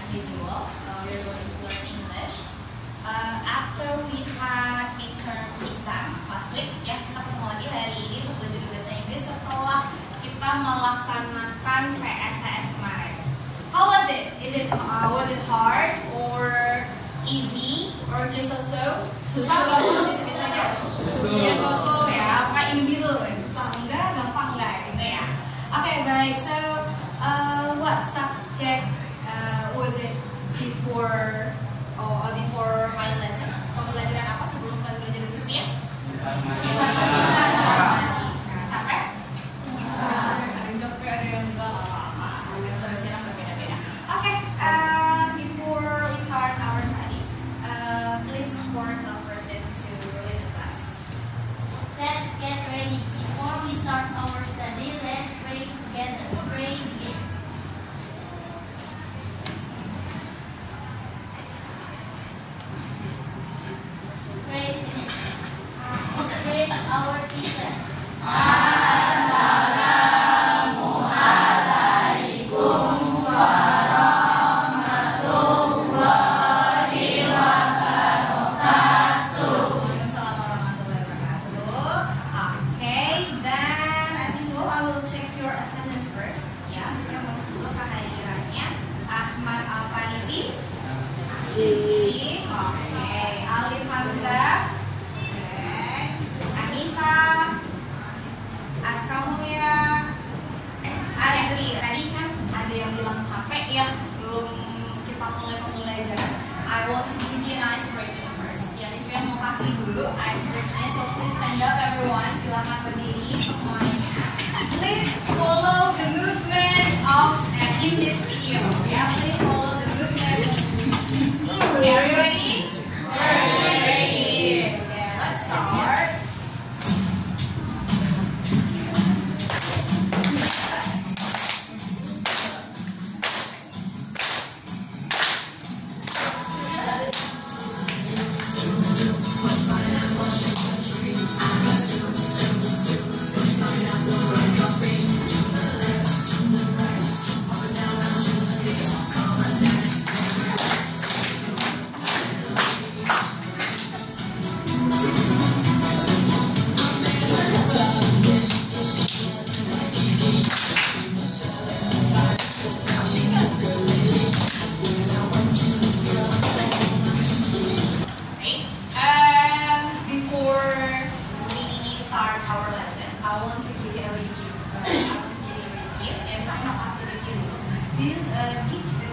as usual, we're going to learn English. After we had midterm exam last week, ya kita ketemu lagi hari ini untuk belajar bahasa Inggris setelah kita melaksanakan PSTS kemarin. How was it? Was it hard or easy or just so-so? Susah atau bisa-bisa aja? Ya so-so ya, kayak ini dulu, susah enggak, gampang enggak gitu ya. Okay, baik. So, what subject was it before my lesson? Pembelajaran apa sebelum pembelajaran Inggrisnya? Capek? Ada yang capek, ada yang enggak apa-apa. Pembelajaran berbeda-beda. Okay, before we start our study, please support class president to lead the class. Let's get ready. Before we start our study, let's pray together. Pray begin. Pray finish. Pray our teacher. Alif Hamzah, Anissa, Aska Mulia, Azri. Tadi kan ada yang bilang capek ya sebelum kita mulai pembelajaran. I want to give you an ice breaking first. Ya, saya mau kasih dulu ice breaking. So please stand up everyone. Silakan berdiri semuanya. Please follow the movement of in this video. Ya, please follow the movement. Are you ready? Ready. Okay, let's start.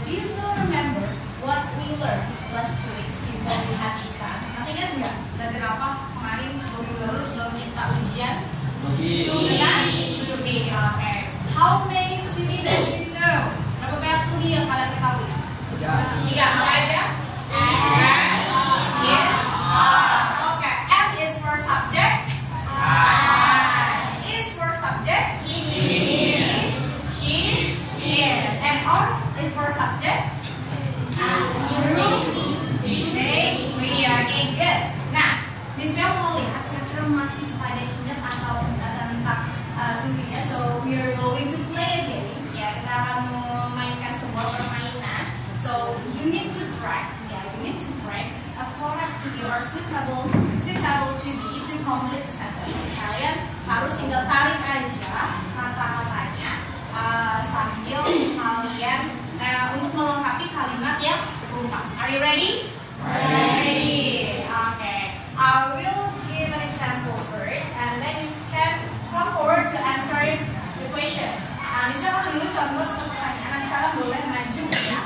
Do you still remember what we learned last 2 weeks before we had exam? Masih ingat nggak? Belajar apa kemarin minggu lalu sebelum kita ujian? To be. Okay. How many to be that you know? Berapa banyak to be yang kalian ketahui? 3. Apa aja? Yes. Okay. M is for subject. Is for subject. And R is for subject. Okay, good. Nah, Miss Mel mau lihat kira-kira masih pada ingat atau enggak tentang tujuannya. So we are going to play a game. Ya, kita akan memainkan sebuah permainan. So you need to drag. Ya, you need to drag a product to be or suitable to be to complete the sentence. Kalian harus tinggal tarik aja kata-katanya sambil kalian untuk melengkapi kalimat yang berulang. Are you ready? Ready. Okay. I will give an example first, and then you can come forward to answer the question. Misalnya kasih dulu contoh satu pertanyaan. Nanti kalian boleh maju ya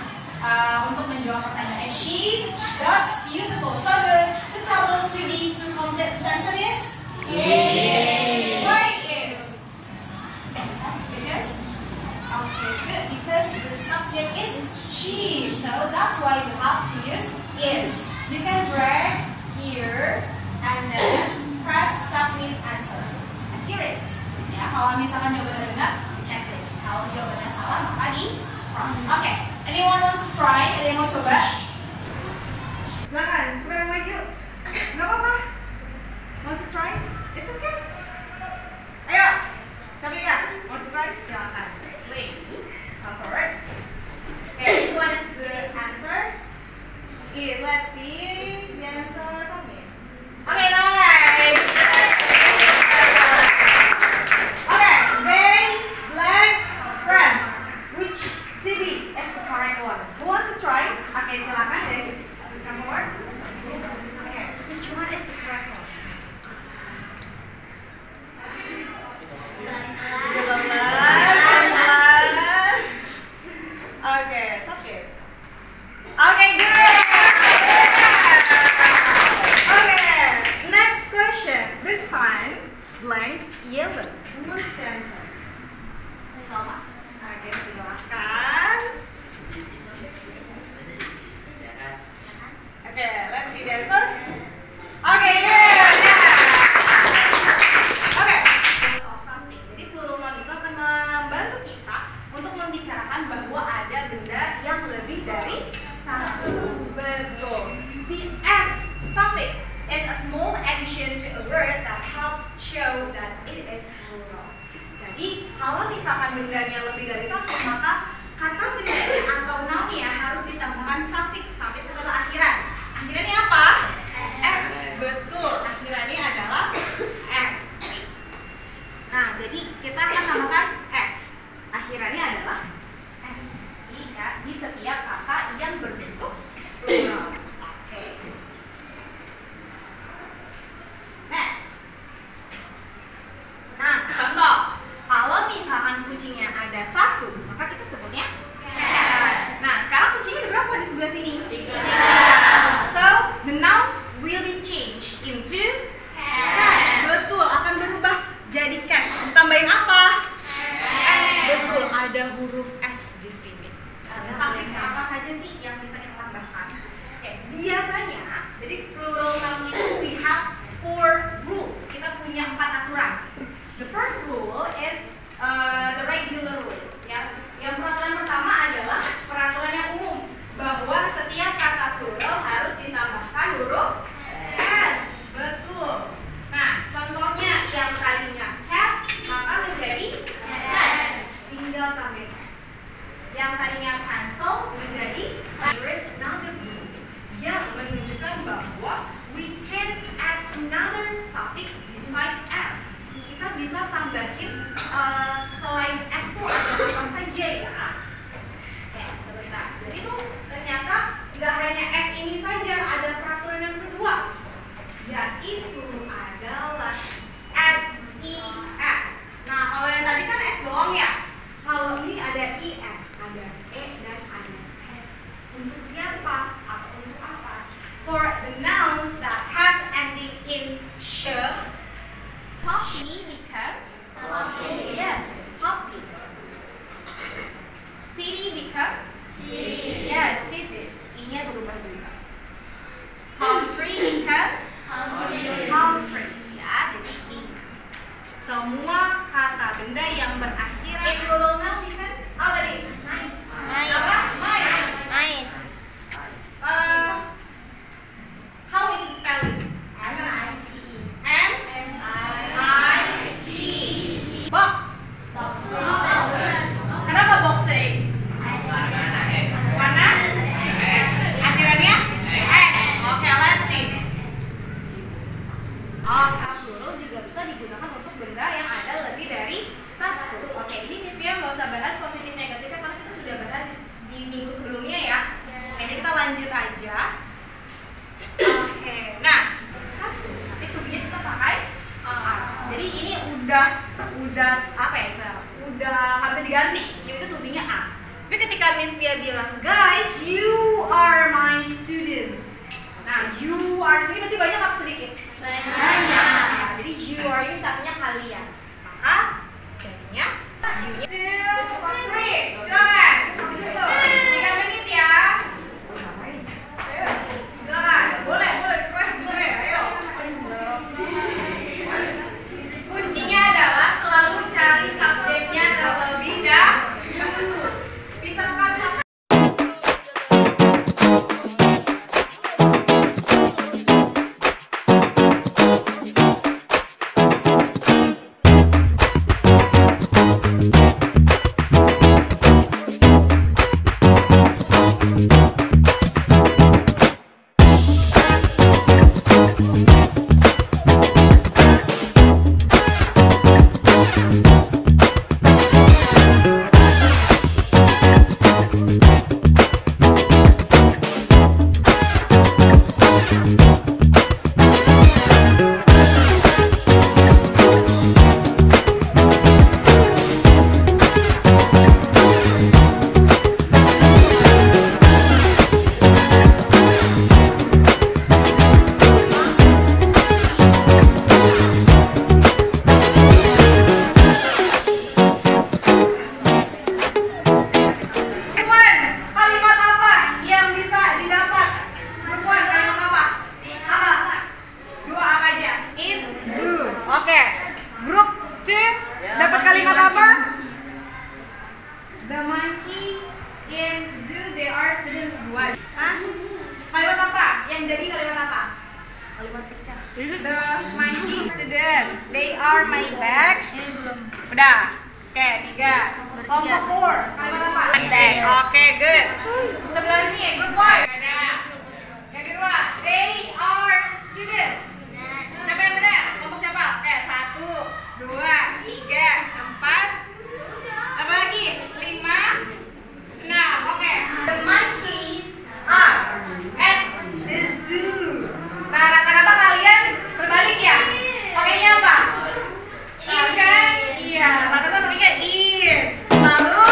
untuk menjawab pertanyaan. She, that's beautiful. So the suitable to be to complete the sentence is? Why is? Okay, good. Because the subject is she, so that's why you have to use is. You can drag here and then press submit answer. And here it is. Ya, kalau misalkan jawabannya benar, checklist. Kalau jawabannya salah, maka di cross. Okay. Anyone wants to try? Ada yang mau coba? Jangan, coba maju. Nggak apa-apa. Want to try? It's okay. Ayo, Syafika, want to try? Silakan. Please come forward. Okay, which one is the Okay, subject. Okay, good. Okay, next question. This time, blank yellow. Who wants to answer? Salma. Oke, silakan. Oke, let's see the answer. Oke, good. Oke. Of something. Jadi plural noun itu akan membantu kita untuk membicarakan bahwa ada benda yang lebih dari satu. Betul. The s suffix is a small addition to a word that helps show that it is plural. Jadi kalau misalkan bendanya lebih dari satu, maka kata bendanya atau nounnya harus ditambahkan suffix sampai setelah akhiran. Akhirannya apa? S. Betul. Akhirannya adalah S. Nah, jadi kita akan tambahkan S. Akhirannya adalah S. Di setiap kata yang berbentuk plural. Oke. Next. Nah, contoh. Kalau misalkan kucingnya ada satu, maka kita sebutnya cat. Nah, sekarang kucingnya ada berapa di sebelah sini? 3. So, the noun will be changed into cat. Betul, akan berubah jadi cat. Ditambahin apa? S. Betul, ada huruf S di sini. Suffix apa saja sih yang bisa kita tambahkan? Oke, biasanya, jadi plural noun itu we have 4 rules. Kita punya 4 aturan. The first rule is the regular rule. Yang peraturan pertama adalah peraturan yang umum bahwa setiap kata plural harus ditambahkan huruf S. Betul. Nah, contohnya yang tadinya cat maka menjadi S. Tinggal tambahin S. Yang tadinya pencil menjadi. There is another rule yang menunjukkan bahwa we can add another suffix besides S. Kita bisa tambahin selain S itu ada apa saja ya? Oke, sebentar. Jadi tuh ternyata nggak hanya S ini saja, ada peraturan yang kedua, yaitu adalah add ES. Nah, kalau yang tadi kan S doang ya. Kalau ini ada ES, ada E dan ada S. Untuk siapa atau untuk apa? For the nouns that has ending in sh. Puppy becomes puppies. Yes, puppies. City becomes cities. Yes, cities. I-nya berubah juga. Country becomes countries. Ya, jadi ini. Semua kata benda yang berakhiran plural noun becomes apa tadi? Nice. Apa? Nice. How is it spelling? Box. Kenapa boxes? Warna? Akhirannya? X. Oke, let's see. Kata plural juga bisa digunakan untuk benda yang ada lebih dari satu. Oke, ini Miss Pia nggak usah bahas positif negatifnya karena kita sudah bahas di minggu sebelumnya ya. Oke, jadi kita lanjut aja. Oke, nah satu, tapi kemudian kita pakai jadi ini udah apa ya, udah nggak bisa diganti, itu tubinya A. Tapi ketika Miss Pia bilang, guys, you are my students. Nah, you are sini berarti banyak apa sedikit? Banyak. Nah, jadi you are ini artinya kalian. Maka jadinya you-nya 2, 3. Silakan. 3 menit ya. Silakan. Boleh. Ayo. Kuncinya adalah selalu cari subjeknya terlebih dahulu. Misalkan students. What? Hah? Kalimat apa? Yang jadi kalimat apa? Kalimat pecah. My students, they are my batch. Udah. Oke, 3. Kelompok 4. Kalimat apa? Oke, good. Sebelah sini, group 1. Ada. Yang kedua, they are students. Siapa yang benar? Kelompok siapa? Oke, 1, 2, 3, 4. Apa lagi? 5, 6. Oke. The monkeys are at the zoo. Nah, rata-rata kalian berbalik ya? Pakainya apa? In kan? Iya, rata-rata pakainya in. Lalu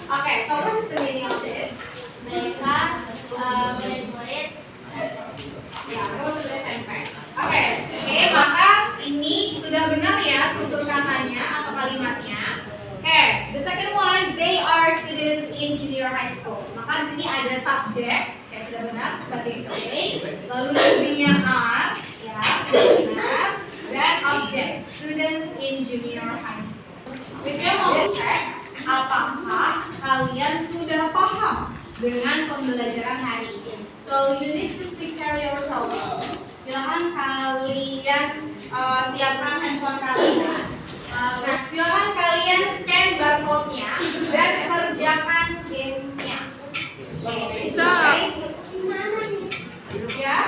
okay, so what is the meaning of this? Mereka murid-murid Ya, go to the center. Oke, maka ini sudah benar ya struktur katanya atau kalimatnya. Oke, the second one, they are students in junior high school. Maka di sini ada subjek, ya sudah benar seperti itu. Lalu to-be-nya are, ya sudah benar. Dan object, students in junior high school. Misalnya mau cek apakah kalian sudah paham dengan pembelajaran hari ini. So you need to prepare yourself. Silakan kalian siapkan handphone kalian. Silakan kalian scan barcode-nya dan kerjakan games-nya. Bisa. Ya.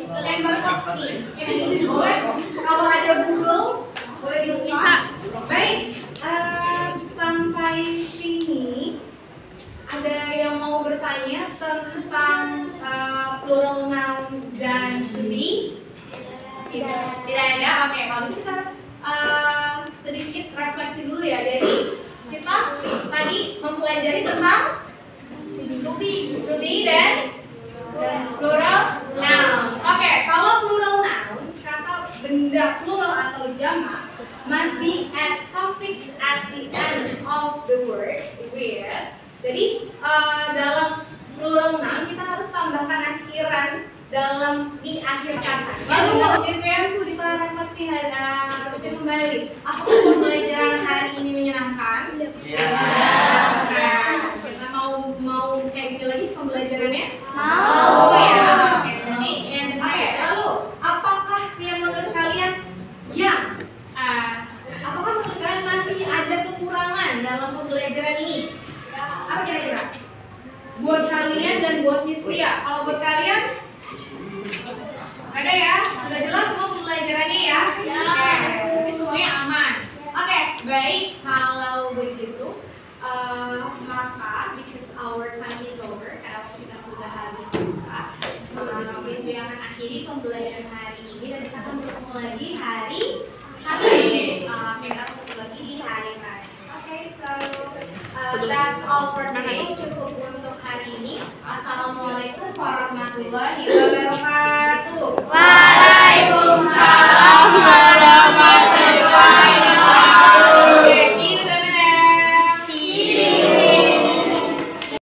Scan barcode ini. Boleh. Kalau ada Google, boleh dibuka. Baik. Sampai sini ada yang mau bertanya tentang plural noun dan to be? Tidak ada. Oke, kalau kita sedikit refleksi dulu ya. Jadi kita tadi mempelajari tentang to be dan plural nouns. Oke, kalau plural nouns kata benda plural atau jamak must be add suffix at the end of the word with. Jadi dalam plural noun kita harus tambahkan akhiran di akhir kata. Lalu misalnya kita refleksi harusnya kembali. Apakah pembelajaran hari ini menyenangkan? Iya. Kita mau kayak gitu lagi pembelajarannya? Mau. Ya. Oke. Jadi yang ketiga. Lalu apakah yang menurut kalian apakah menurut kalian masih ada kekurangan dalam pembelajaran ini? Apa kira-kira? Buat kalian dan buat Miss Lia. Kalau buat kalian, ada ya? Sudah jelas semua pembelajarannya ya? ketemu lagi hari Kamis. Kita ketemu lagi di hari Kamis. Oke, so that's all for today. Cukup untuk hari ini. Assalamualaikum warahmatullahi wabarakatuh.